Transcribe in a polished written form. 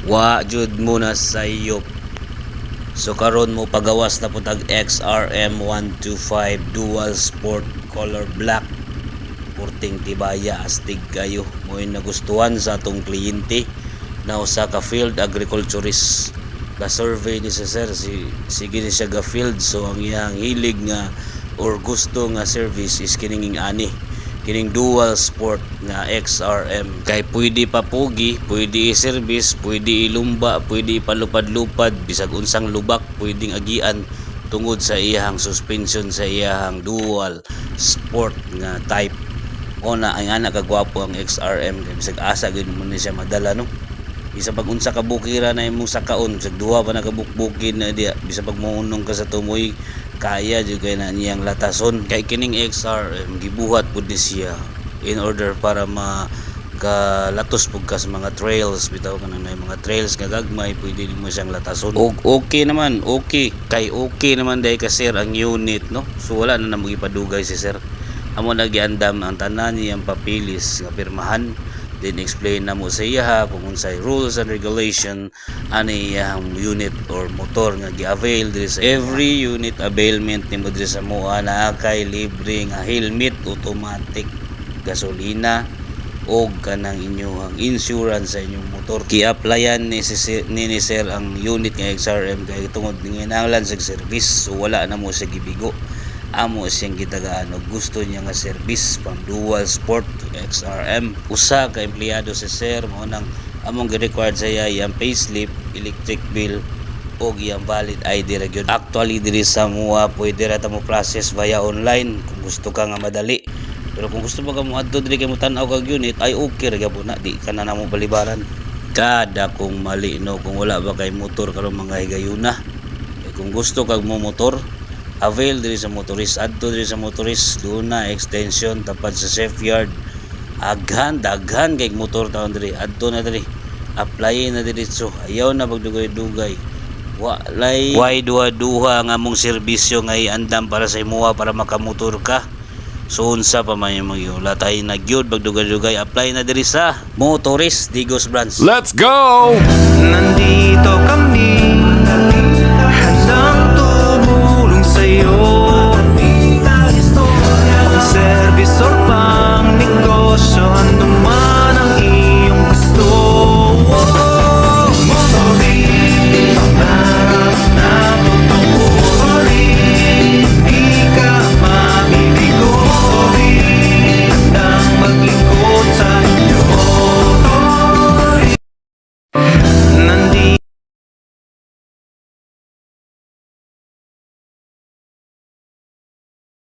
Wa jud muna sayop. So karon mo pagawas na pud ang XRM 125 dual sport color black. Porting tibaya astig kayo mo nagustuhan sa atong kliyente na usa ka field agriculturist. Ga survey ni sa sir sige ni siya ga field, so ang iyang hilig nga or gusto nga service is kining ani kining dual sport nga XRM. Kay pwede pa pogi, pwede i-service, pwede ilumba, pwede ipalupad-lupad, bisag unsang lubak pwedeng agian tungod sa iyang suspension sa iyang dual sport nga type. O na ang anak kagwapo ang XRM kay bisag asa gyud mo ni siya madala no. Bisa pag unsa ka bukira na imong sakaon, bisag duha pa nakabukbukin na diya, bisa pag muunong ka sa tumoy kaya jud kay na niyang latason. Kay kining XRM gibuhat pud ni siya in order para makalatos pud ka sa mga trails, bitaw kanang mga trails nga gagmay pwede mo siyang latason. Og okay naman, okay naman dai ka sir ang unit no. So wala na namo gipadugay si sir. Amo nagiandam ang tanan niyang papilis nga pirmahan, then explain na mo sa iya kung unsay rules and regulation ani iyang unit or motor nga gi-avail diri sa every unit availment nimo diri sa moa na kay libre nga helmet, automatic, gasolina og kanang inyong insurance sa inyong motor. Ki-applyan ni sir ang unit nga XRM kay tungod nginahanglan sa service, so wala na mo sa gibigo. Amo siyang gitagaan og gusto niya nga service pang dual sport XRM. Usa ka empleyado si sir mo nang among gi-required sa iya iyang payslip, electric bill og iyang valid ID ra gyud. Actually diri sa mua pwede ra ta mo process via online kung gusto ka nga madali. Pero kung gusto mo ka mo adto diri kay mo tan-aw kag unit ay okay ra gyud na, di ka na namo balibaran. Kada kung mali no kung wala ba kay motor karon mga higayuna. Kung gusto kag mo motor, avail diri sa motorist, adto diri sa motorist, Luna extension tapad sa safe yard. Daghan kay motor taon diri, adto na diri, apply na diretso, ayaw na pagdugay-dugay. Walay duha nga mong serbisyo nga iandam para sa imuha para makamotor ka. So unsa pa man yung latay na gyud pagdugay-dugay, apply na diri sa Motorist Digos Branch. Let's go! Nandito kami